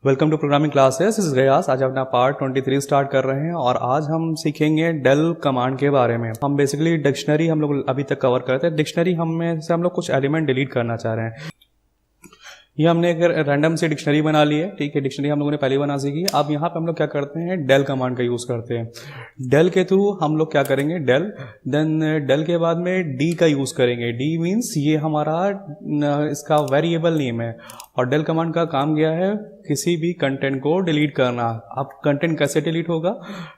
Welcome to programming classes. इस गयास आज अपना पार्ट 23 स्टार्ट कर रहे हैं और आज हम सीखेंगे डेल कमांड के बारे में। हम बेसिकली डिक्शनरी हम लोग अभी तक कवर करते हैं। डिक्शनरी में से हम लोग कुछ एलिमेंट डिलीट करना चाह रहे हैं। ये हमने एक रैंडम से डिक्शनरी बना ली है, ठीक है। डिक्शनरी हम लोगों ने पहले बना सीखी। अब यहाँ पे हम लोग क्या करते हैं, डेल कमांड का यूज करते हैं। डेल के थ्रू हम लोग क्या करेंगे, डेल, देन डेल के बाद में डी का यूज करेंगे। डी मीन्स ये हमारा इसका वेरिएबल नेम है और डेल कमांड का काम गया है किसी भी कंटेंट को डिलीट करना। अब कंटेंट कैसे डिलीट होगा,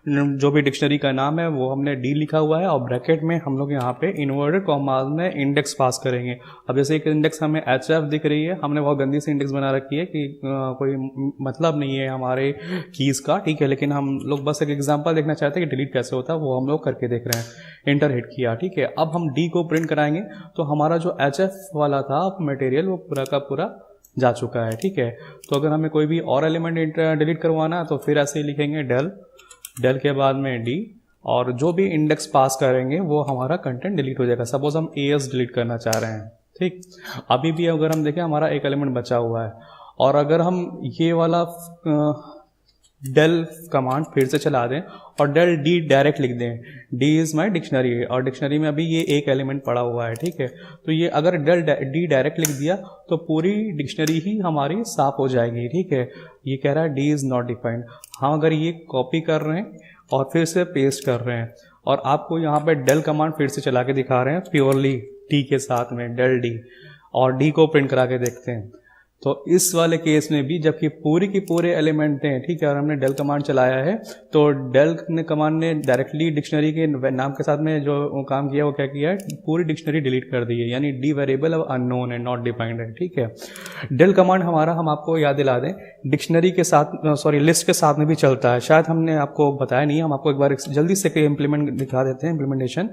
जो भी डिक्शनरी का नाम है वो हमने डी लिखा हुआ है और ब्रैकेट में हम लोग यहाँ पे इन्वर्टेड कॉमास में इंडेक्स पास करेंगे। अब जैसे एक इंडेक्स हमें HF दिख रही है, हमने बहुत गंदी सी इंडेक्स बना रखी है कि कोई मतलब नहीं है हमारे कीज का, ठीक है। लेकिन हम लोग बस एक एग्जांपल देखना चाहते हैं कि डिलीट कैसे होता है, वो हम लोग करके देख रहे हैं। एंटर हिट किया, ठीक है। अब हम डी को प्रिंट कराएंगे तो हमारा जो HF वाला था मटेरियल वो पूरा का पूरा जा चुका है, ठीक है। तो अगर हमें कोई भी और एलिमेंट डिलीट करवाना है तो फिर ऐसे ही लिखेंगे डेल, डेल के बाद में डी और जो भी इंडेक्स पास करेंगे वो हमारा कंटेंट डिलीट हो जाएगा। सपोज हम AS डिलीट करना चाह रहे हैं, ठीक। अभी भी अगर हम देखें हमारा एक एलिमेंट बचा हुआ है और अगर हम ये वाला डेल कमांड फिर से चला दें और डेल डी डायरेक्ट लिख दें, डी इज माई डिक्शनरी और डिक्शनरी में अभी ये एक एलिमेंट पड़ा हुआ है, ठीक है। तो ये अगर डेल डी डायरेक्ट लिख दिया तो पूरी डिक्शनरी ही हमारी साफ हो जाएगी, ठीक है। ये कह रहा है डी इज नॉट डिफाइंड। हम अगर ये कॉपी कर रहे हैं और फिर से पेस्ट कर रहे हैं और आपको यहाँ पे डेल कमांड फिर से चला के दिखा रहे हैं प्योरली डी के साथ में डेल डी और डी को प्रिंट करा के देखते हैं तो इस वाले केस में भी जबकि पूरी की पूरे एलिमेंट हैं, ठीक है, और हमने डेल कमांड चलाया है तो डेल ने कमांड ने डायरेक्टली डिक्शनरी के नाम के साथ में जो काम किया वो क्या किया है, पूरी डिक्शनरी डिलीट कर दी है। यानी डी वेरिएबल अब अननोन है, नॉट डिफाइंड है, ठीक है। डेल कमांड हमारा, हम आपको याद दिला दें, डिक्शनरी के साथ लिस्ट के साथ में भी चलता है। शायद हमने आपको बताया नहीं, हम आपको एक बार जल्दी से इम्प्लीमेंट दिखा देते हैं, इम्प्लीमेंटेशन।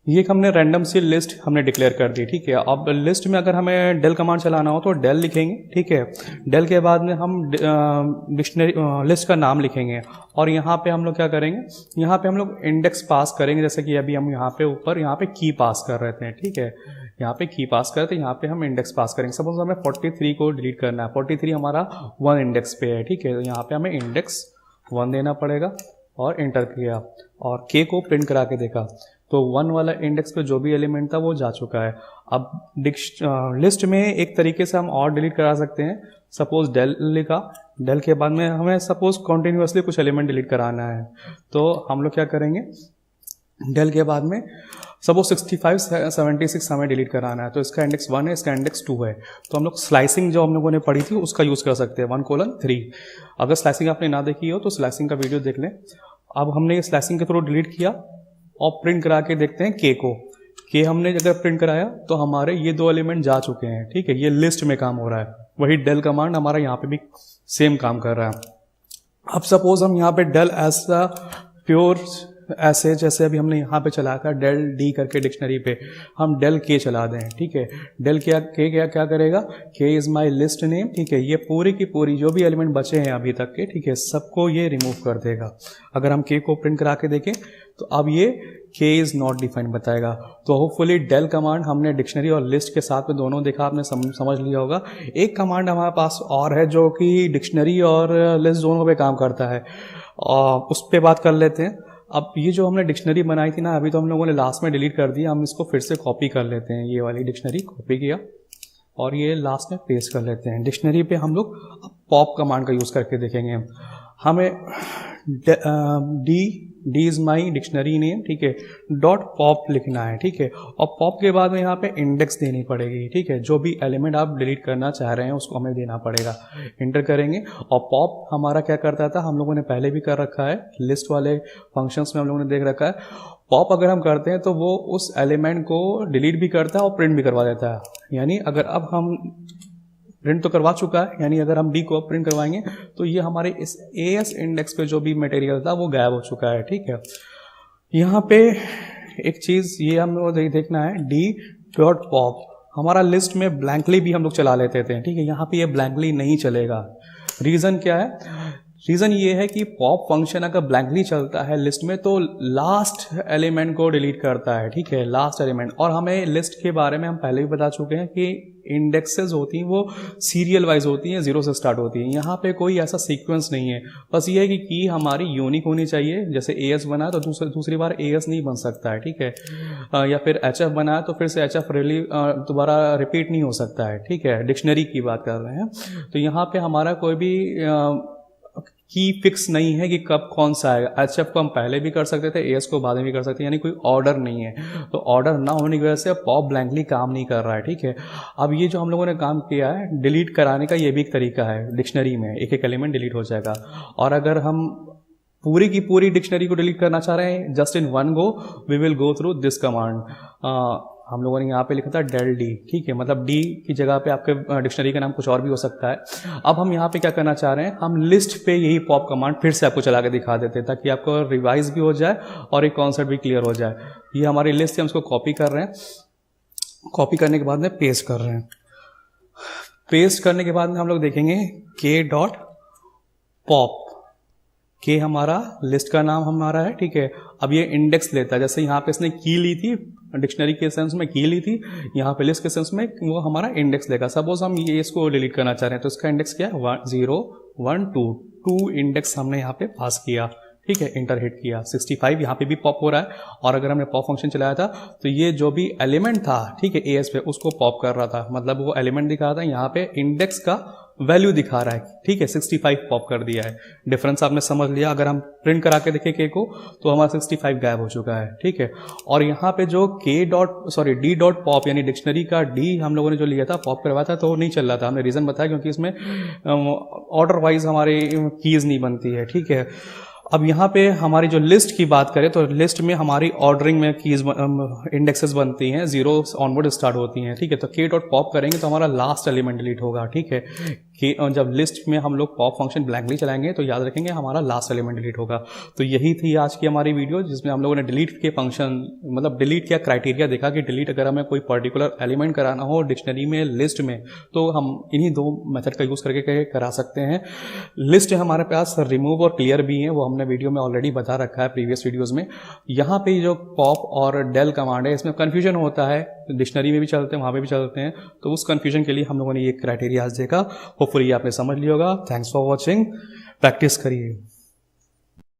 ये हमने रैंडम सी लिस्ट हमने डिक्लेयर कर दी, ठीक है। अब लिस्ट में अगर हमें डेल कमांड चलाना हो तो डेल लिखेंगे, ठीक है। डेल के बाद में हम डिक्शनरी लिस्ट का नाम लिखेंगे और यहाँ पे हम लोग क्या करेंगे, यहाँ पे हम लोग इंडेक्स पास करेंगे। जैसे कि अभी हम यहाँ पे ऊपर यहाँ पे की पास कर रहे थे, ठीक है। यहाँ पे की पास करते, यहाँ पे हम इंडेक्स पास करेंगे। सपोज हमें 43 को डिलीट करना है, 43 हमारा 1 इंडेक्स पे है, ठीक है। तो यहाँ पे हमें इंडेक्स 1 देना पड़ेगा और एंटर किया और के को प्रिंट करा के देखा तो 1 वाला इंडेक्स पे जो भी एलिमेंट था वो जा चुका है। अब लिस्ट में एक तरीके से हम और डिलीट करा सकते हैं। सपोज डेल लिखा, डेल के बाद में हमें सपोज कॉन्टिन्यूसली कुछ एलिमेंट डिलीट कराना है तो हम लोग क्या करेंगे, डेल के बाद में सपोज 65 76 हमें डिलीट कराना है तो इसका इंडेक्स 1 है, इसका इंडेक्स 2 है। तो हम लोग स्लाइसिंग जो हम लोगों ने पढ़ी थी उसका यूज कर सकते हैं, 1:3। अगर स्लाइसिंग आपने ना देखी हो तो स्लाइसिंग का वीडियो देख लें। अब हमने ये स्लाइसिंग के थ्रू डिलीट किया और प्रिंट करा के देखते हैं के को। के हमने अगर प्रिंट कराया तो हमारे ये 2 एलिमेंट जा चुके हैं, ठीक है। ये लिस्ट में काम हो रहा है। वही डेल कमांड हमारा यहाँ पे भी सेम काम कर रहा है। अब सपोज हम यहाँ पे डेल ऐसा प्योर ऐसे जैसे अभी हमने यहाँ पे चलाया था डेल डी करके डिक्शनरी पे हम डेल के चला दें, ठीक है। डेल क्या करेगा, के इज माई लिस्ट नेम, ठीक है। ये पूरी की पूरी जो भी एलिमेंट बचे हैं अभी तक के, ठीक है, सबको ये रिमूव कर देगा। अगर हम के को प्रिंट करा के देखें तो अब ये के इज नॉट डिफाइंड बताएगा। तो होपफुली डेल कमांड हमने डिक्शनरी और लिस्ट के साथ में दोनों देखा, आपने समझ लिया होगा। एक कमांड हमारे पास और है जो कि डिक्शनरी और लिस्ट दोनों पे काम करता है और उस पर बात कर लेते हैं। अब ये जो हमने डिक्शनरी बनाई थी ना, अभी तो हम लोगों ने लास्ट में डिलीट कर दिया, हम इसको फिर से कॉपी कर लेते हैं। ये वाली डिक्शनरी कॉपी किया और ये लास्ट में पेस्ट कर लेते हैं। डिक्शनरी पे हम लोग पॉप कमांड का यूज़ करके देखेंगे। हमें D is my dictionary name, ठीक है, डॉट पॉप लिखना है, ठीक है। और पॉप के बाद में यहाँ पे इंडेक्स देनी पड़ेगी, ठीक है। जो भी एलिमेंट आप डिलीट करना चाह रहे हैं उसको हमें देना पड़ेगा। इंटर करेंगे और पॉप हमारा क्या करता था, हम लोगों ने पहले भी कर रखा है, लिस्ट वाले फंक्शंस में हम लोगों ने देख रखा है। पॉप अगर हम करते हैं तो वो उस एलिमेंट को डिलीट भी करता है और प्रिंट भी करवा देता है। यानी अगर अब हम प्रिंट तो करवा चुका है, यानी अगर हम डी को प्रिंट करवाएंगे तो ये हमारे इस AS इंडेक्स पे जो भी मटेरियल था वो गायब हो चुका है, ठीक है। यहाँ पे एक चीज ये हम लोग देखना है, डी डॉट पॉप हमारा लिस्ट में ब्लैंकली भी हम लोग चला लेते थे, ठीक है। यहाँ पे ये ब्लैंकली नहीं चलेगा। रीजन क्या है, रीज़न ये है कि पॉप फंक्शन अगर ब्लैंकली चलता है लिस्ट में तो लास्ट एलिमेंट को डिलीट करता है, ठीक है, लास्ट एलिमेंट। और हमें लिस्ट के बारे में हम पहले भी बता चुके हैं कि इंडेक्सेस होती हैं वो सीरियल वाइज होती हैं, 0 से स्टार्ट होती हैं। यहाँ पे कोई ऐसा सीक्वेंस नहीं है, बस ये है कि की हमारी यूनिक होनी चाहिए। जैसे AS बना है तो दूसरी बार AS नहीं बन सकता है, ठीक है, या फिर HF बना है तो फिर से HF दोबारा रिपीट नहीं हो सकता है, ठीक है, डिक्शनरी की बात कर रहे हैं। तो यहाँ पे हमारा कोई भी की फिक्स नहीं है कि कब कौन सा आएगा। HF को हम पहले भी कर सकते थे, AS को बाद में भी कर सकते हैं, यानी कोई ऑर्डर नहीं है। तो ऑर्डर ना होने की वजह से पॉप ब्लैंकली काम नहीं कर रहा है, ठीक है। अब ये जो हम लोगों ने काम किया है डिलीट कराने का, ये भी एक तरीका है। डिक्शनरी में एक एक एलिमेंट डिलीट हो जाएगा। और अगर हम पूरी की पूरी डिक्शनरी को डिलीट करना चाह रहे हैं just in one go, we will go through this command. हम लोगों ने यहाँ पे लिखा था del d, ठीक है, मतलब d की जगह पे आपके डिक्शनरी का नाम कुछ और भी हो सकता है। अब हम यहाँ पे क्या करना चाह रहे हैं, हम लिस्ट पे यही पॉप कमांड फिर से आपको चला के दिखा देते हैं ताकि आपको रिवाइज भी हो जाए और एक कॉन्सेप्ट भी क्लियर हो जाए। ये हमारी लिस्ट है, हम इसको कॉपी कर रहे हैं। कॉपी करने के बाद में पेस्ट कर रहे हैं। पेस्ट करने के बाद में हम लोग देखेंगे k.pop, के हमारा लिस्ट का नाम हमारा है, ठीक है। अब ये इंडेक्स लेता है, जैसे यहाँ पे इसने की ली थी, डिक्शनरी के सेंस में की ली थी, यहाँ पे लिस्ट के सेंस में वो हमारा इंडेक्स लेगा। सपोज हम ये इसको डिलीट करना चाह रहे हैं तो इसका इंडेक्स क्या है 0 1 2 2 इंडेक्स हमने यहाँ पे पास किया, ठीक है, इंटर हिट किया। 65 यहाँ पे भी पॉप हो रहा है। और अगर हमने पॉप फंक्शन चलाया था तो ये जो भी एलिमेंट था, ठीक है, AS पे उसको पॉप कर रहा था, मतलब वो एलिमेंट दिखा रहा था, यहाँ पे इंडेक्स का वैल्यू दिखा रहा है, ठीक है, 65 पॉप कर दिया है। डिफरेंस आपने समझ लिया। अगर हम प्रिंट करा के देखें के को तो हमारा 65 गायब हो चुका है, ठीक है। और यहाँ पे जो d.pop यानी डिक्शनरी का d हम लोगों ने जो लिया था, पॉप करवाया था तो नहीं चल रहा था। हमने रीजन बताया क्योंकि इसमें ऑर्डर वाइज हमारी कीज नहीं बनती है, ठीक है। अब यहाँ पे हमारी जो लिस्ट की बात करें तो लिस्ट में हमारी ऑर्डरिंग में कीज इंडेक्सेस बनती हैं, 0 ऑनवर्ड स्टार्ट होती हैं, ठीक है। तो k.pop करेंगे तो हमारा लास्ट एलिमेंट डिलीट होगा, ठीक है। जब लिस्ट में हम लोग पॉप फंक्शन ब्लैंकली चलाएंगे तो याद रखेंगे हमारा लास्ट एलिमेंट डिलीट होगा। तो यही थी आज की हमारी वीडियो जिसमें हम लोगों ने डिलीट के फंक्शन, मतलब डिलीट क्या क्राइटेरिया देखा कि डिलीट अगर हमें कोई पर्टिकुलर एलिमेंट कराना हो डिक्शनरी में, लिस्ट में, तो हम इन्हीं दो मेथड का यूज करके करा सकते हैं। लिस्ट हमारे पास रिमूव और क्लियर भी है, वो हमने वीडियो में ऑलरेडी बता रखा है प्रीवियस वीडियोज में। यहाँ पे जो पॉप और del कमांड है इसमें कन्फ्यूजन होता है, डिक्शनरी में भी चलते हैं, वहाँ पे भी चलते हैं, तो उस कन्फ्यूजन के लिए हम लोगों ने ये क्राइटेरिया देखा। होपफुली आपने समझ लिया होगा। थैंक्स फॉर वॉचिंग, प्रैक्टिस करिए।